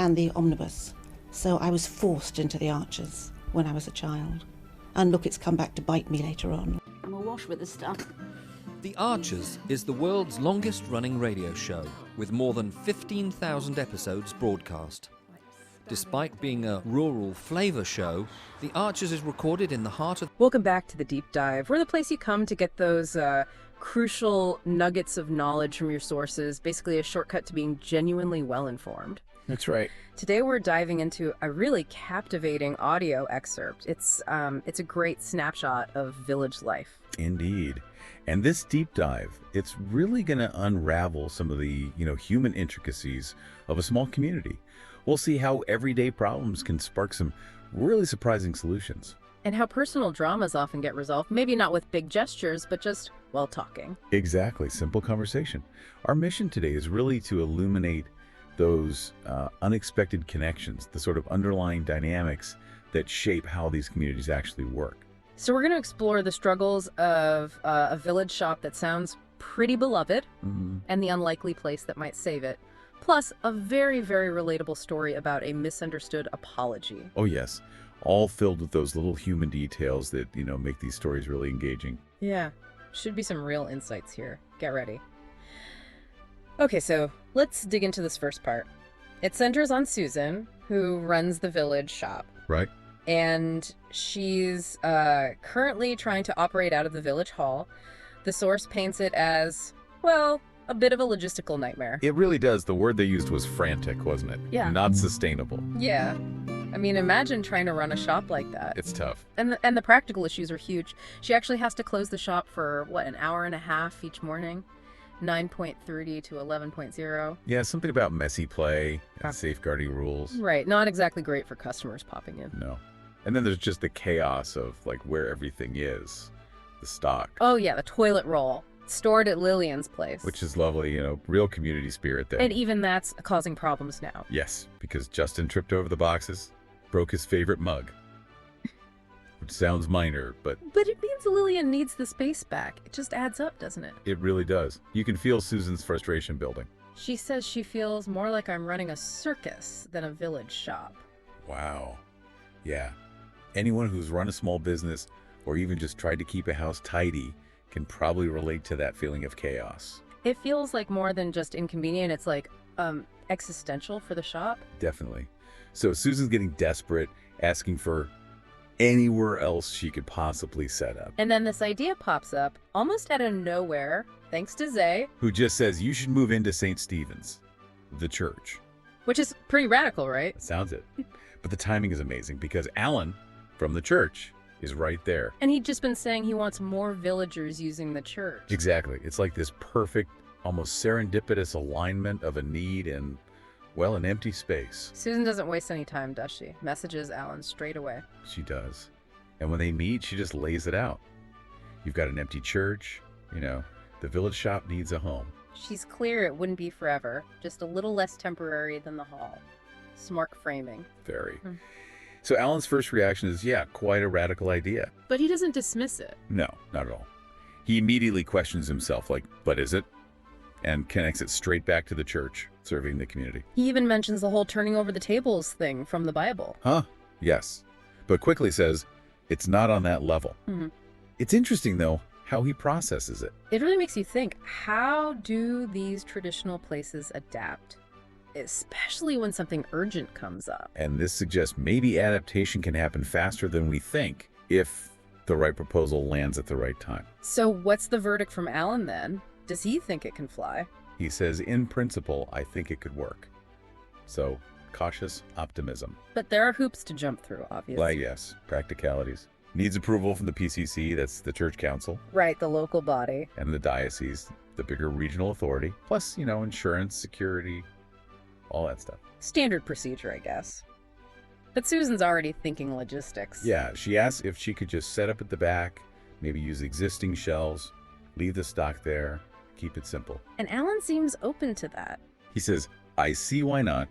and the omnibus. So I was forced into the Archers when I was a child. And look, it's come back to bite me later on. I'm awash with this stuff. The Archers is the world's longest-running radio show, with more than 15,000 episodes broadcast. Despite being a rural flavour show, The Archers is recorded in the heart of... Welcome back to The Deep Dive. We're the place you come to get those crucial nuggets of knowledge from your sources, basically a shortcut to being genuinely well-informed. That's right. Today we're diving into a really captivating audio excerpt. It's a great snapshot of village life. Indeed. And this deep dive, it's really going to unravel some of the, human intricacies of a small community. We'll see how everyday problems can spark some really surprising solutions. And how personal dramas often get resolved, maybe not with big gestures, but just while talking. Exactly. Simple conversation. Our mission today is really to illuminate those unexpected connections, the sort of underlying dynamics that shape how these communities actually work. So we're going to explore the struggles of a village shop that sounds pretty beloved and the unlikely place that might save it. Plus, a very, very relatable story about a misunderstood apology. Oh, yes. All filled with those little human details that, make these stories really engaging. Yeah. Should be some real insights here. Get ready. Okay, so let's dig into this first part. It centers on Susan, who runs the village shop. Right. And she's currently trying to operate out of the village hall. The source paints it as, well, a bit of a logistical nightmare. It really does. The word they used was frantic, wasn't it? Yeah. Not sustainable. Yeah. I mean, imagine trying to run a shop like that. It's tough. And the practical issues are huge. She actually has to close the shop for, an hour and a half each morning? 9.30 to 11.0. Yeah, something about messy play and safeguarding rules. Right. Not exactly great for customers popping in. No. And then there's just the chaos of, where everything is. The stock. Oh, yeah, the toilet roll. Stored at Lillian's place. Which is lovely, real community spirit there. And even that's causing problems now. Yes, because Justin tripped over the boxes, broke his favorite mug. Which sounds minor, but... But it means Lillian needs the space back. It just adds up, doesn't it? It really does. You can feel Susan's frustration building. She says she feels more like I'm running a circus than a village shop. Wow. Yeah. Anyone who's run a small business or even just tried to keep a house tidy can probably relate to that feeling of chaos. It feels like more than just inconvenient. It's like existential for the shop. Definitely. So Susan's getting desperate, asking for anywhere else she could possibly set up. And then this idea pops up almost out of nowhere, thanks to Zay. Who just says, you should move into St. Stephen's, the church. Which is pretty radical, right? That sounds it. But the timing is amazing because Alan from the church is right there. And he'd just been saying he wants more villagers using the church. Exactly. It's like this perfect, almost serendipitous alignment of a need and, an empty space. Susan doesn't waste any time, does she? Messages Alan straight away. She does. And when they meet, she just lays it out. You've got an empty church, the village shop needs a home. She's clear it wouldn't be forever, just a little less temporary than the hall. Smart framing. Very. So Alan's first reaction is, quite a radical idea. But he doesn't dismiss it. No, not at all. He immediately questions himself, but is it? And connects it straight back to the church, serving the community. He even mentions the whole turning over the tables thing from the Bible. Huh? Yes. But quickly says, it's not on that level. It's interesting, though, how he processes it. It really makes you think, how do these traditional places adapt? Especially when something urgent comes up. And this suggests maybe adaptation can happen faster than we think if the right proposal lands at the right time. So what's the verdict from Alan then? Does he think it can fly? He says, in principle, I think it could work. So, cautious optimism. But there are hoops to jump through, obviously. Yes, practicalities. Needs approval from the PCC, that's the church council. Right, the local body. And the diocese, the bigger regional authority. Plus, insurance, security, all that stuff. Standard procedure, I guess. But Susan's already thinking logistics. Yeah, she asks if she could just set up at the back, maybe use existing shelves, leave the stock there, keep it simple. And Alan seems open to that. He says, I see why not,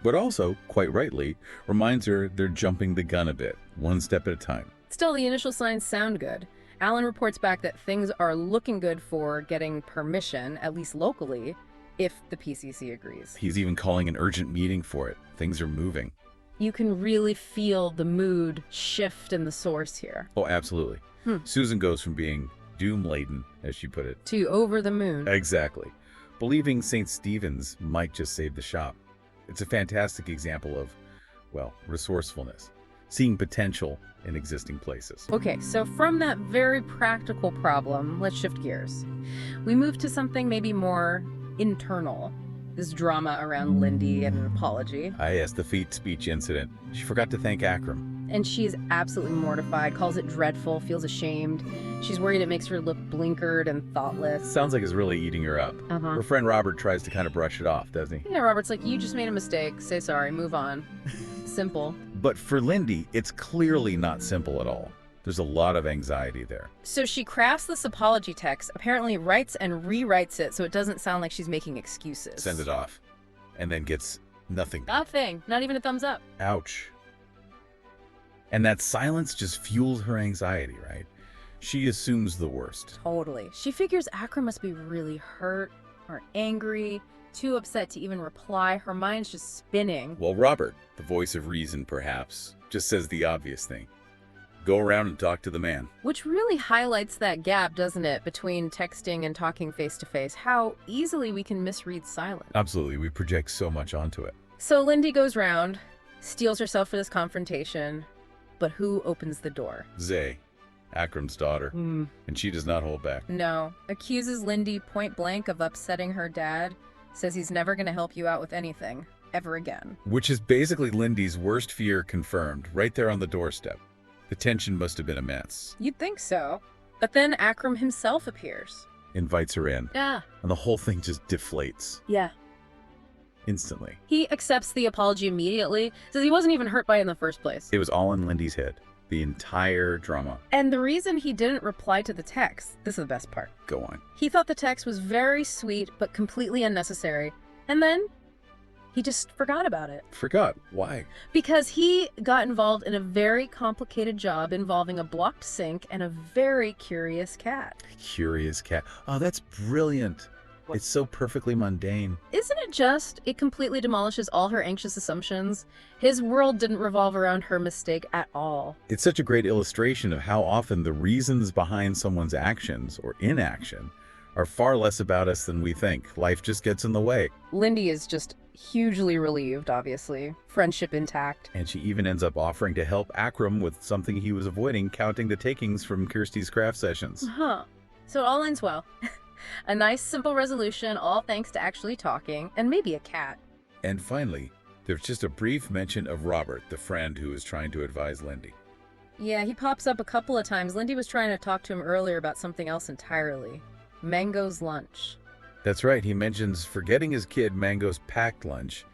but also, quite rightly, reminds her they're jumping the gun a bit, one step at a time. Still, the initial signs sound good. Alan reports back that things are looking good for getting permission, at least locally, if the PCC agrees. He's even calling an urgent meeting for it. Things are moving. You can really feel the mood shift in the source here. Oh, absolutely. Susan goes from being doom-laden, as she put it, To over the moon. exactly, believing St. Stephen's might just save the shop. It's a fantastic example of, well, resourcefulness, seeing potential in existing places. Okay, so from that very practical problem, let's shift gears. We move to something maybe more internal. This drama around Lindy and an apology. Yes, the feet speech incident. She forgot to thank Akram. And she's absolutely mortified, calls it dreadful, feels ashamed. She's worried it makes her look blinkered and thoughtless. Sounds like it's really eating her up. Her friend Robert tries to kind of brush it off, doesn't he? Yeah, Robert's like, you just made a mistake. Say sorry, move on. Simple. But for Lindy, it's clearly not simple at all. There's a lot of anxiety there. So she crafts this apology text, apparently writes and rewrites it so it doesn't sound like she's making excuses. Sends it off. And then gets nothing. Nothing. Not even a thumbs up. Ouch. And that silence just fuels her anxiety, right? She assumes the worst. Totally. She figures Akram must be really hurt or angry, too upset to even reply. Her mind's just spinning. Well, Robert, the voice of reason perhaps, just says the obvious thing. Go around and talk to the man. Which really highlights that gap, doesn't it, between texting and talking face-to-face, how easily we can misread silence. Absolutely, we project so much onto it. So Lindy goes round, steels herself for this confrontation, but who opens the door? Zay, Akram's daughter, and she does not hold back. No. Accuses Lindy point blank of upsetting her dad, says he's never going to help you out with anything, ever again. Which is basically Lindy's worst fear confirmed, right there on the doorstep. The tension must have been immense. You'd think so. But then Akram himself appears. Invites her in. Yeah. And the whole thing just deflates. Yeah. Instantly. He accepts the apology immediately, says he wasn't even hurt by it in the first place. It was all in Lindy's head. The entire drama. And the reason he didn't reply to the text, this is the best part. Go on. He thought the text was very sweet, but completely unnecessary. And then he just forgot about it. Forgot. Why? Because he got involved in a very complicated job involving a blocked sink and a very curious cat. Curious cat. Oh, that's brilliant. It's so perfectly mundane. Isn't it just? It completely demolishes all her anxious assumptions. His world didn't revolve around her mistake at all. It's such a great illustration of how often the reasons behind someone's actions or inaction are far less about us than we think. Life just gets in the way. Lindy is just hugely relieved, obviously. Friendship intact. And she even ends up offering to help Akram with something he was avoiding, counting the takings from Kirsty's craft sessions. So it all ends well. A nice, simple resolution, all thanks to actually talking, and maybe a cat. And finally, there's just a brief mention of Robert, the friend who is trying to advise Lindy. Yeah, he pops up a couple of times. Lindy was trying to talk to him earlier about something else entirely. Mango's lunch. That's right, he mentions forgetting his kid Mango's packed lunch,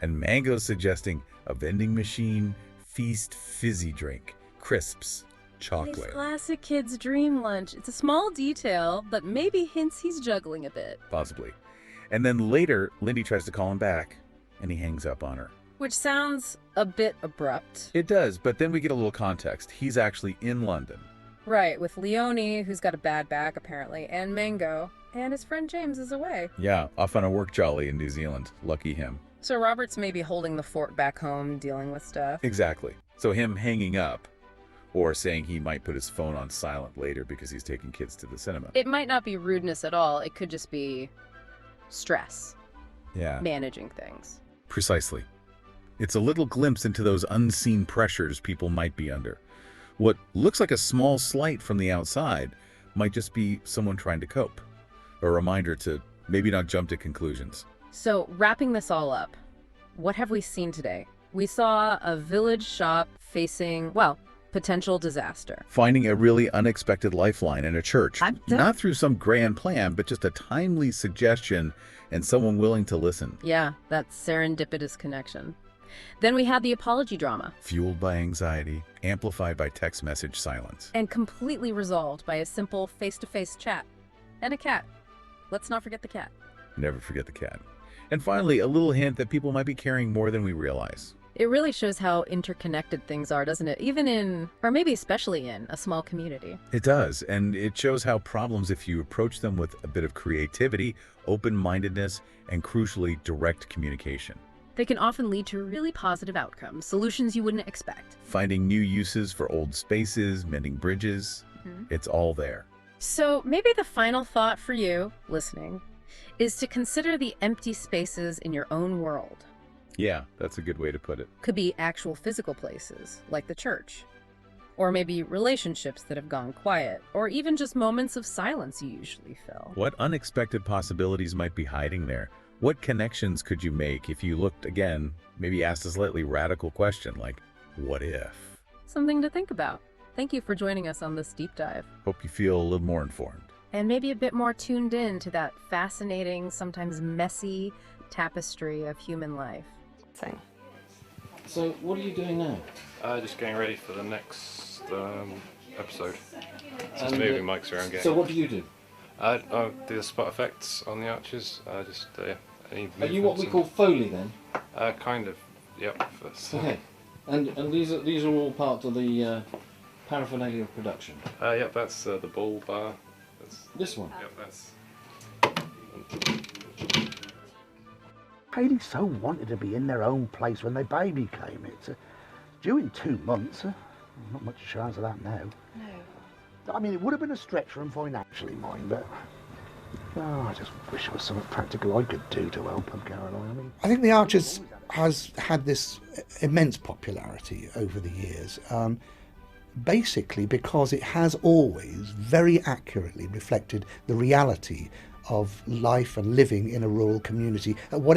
and Mango suggesting a vending machine, feast, fizzy drink, crisps, chocolate. His classic kid's dream lunch. It's a small detail, but maybe hints he's juggling a bit. Possibly. And then later, Lindy tries to call him back, and he hangs up on her. Which sounds a bit abrupt. It does, but then we get a little context. He's actually in London. Right, with Leonie, who's got a bad back apparently, and Mango, and his friend James is away. Yeah, off on a work jolly in New Zealand. Lucky him. So Robert's maybe holding the fort back home, dealing with stuff. Exactly. So him hanging up, or saying he might put his phone on silent later because he's taking kids to the cinema. It might not be rudeness at all. It could just be stress. Yeah. Managing things. Precisely. It's a little glimpse into those unseen pressures people might be under. What looks like a small slight from the outside might just be someone trying to cope. A reminder to maybe not jump to conclusions. So, wrapping this all up, what have we seen today? We saw a village shop facing, well, potential disaster. Finding a really unexpected lifeline in a church. Not through some grand plan, but just a timely suggestion and someone willing to listen. Yeah, that serendipitous connection. Then we had the apology drama. Fueled by anxiety, amplified by text message silence. And completely resolved by a simple face-to-face chat. And a cat. Let's not forget the cat. Never forget the cat. And finally, a little hint that people might be caring more than we realize. It really shows how interconnected things are, doesn't it? Even in, or maybe especially in, a small community. It does, and it shows how problems, if you approach them with a bit of creativity, open-mindedness, and crucially, direct communication. They can often lead to really positive outcomes, solutions you wouldn't expect. Finding new uses for old spaces, mending bridges, it's all there. So maybe the final thought for you, listening, is to consider the empty spaces in your own world. Yeah, that's a good way to put it. Could be actual physical places, like the church. Or maybe relationships that have gone quiet, or even just moments of silence you usually fill. What unexpected possibilities might be hiding there? What connections could you make if you looked again, maybe asked a slightly radical question like, what if? Something to think about. Thank you for joining us on this deep dive. Hope you feel a little more informed. And maybe a bit more tuned in to that fascinating, sometimes messy tapestry of human life. So, what are you doing now? Just getting ready for the next episode. Just And, moving mics around. So, what do you do? I do the spot effects on the arches. Any Are you what we movements call Foley then? and- kind of. Yep. Okay. And these are all part of the paraphernalia of production. Yep. That's the ball bar. This one. Yep. That's. Haley so wanted to be in their own place when their baby came. It's due in 2 months. Not much chance of that now. No. I mean, it would have been a stretch for them financially, mind, but I just wish there was something practical I could do to help them, Caroline. I mean, I think The Archers has had this immense popularity over the years, basically because it has always very accurately reflected the reality of life and living in a rural community at whatever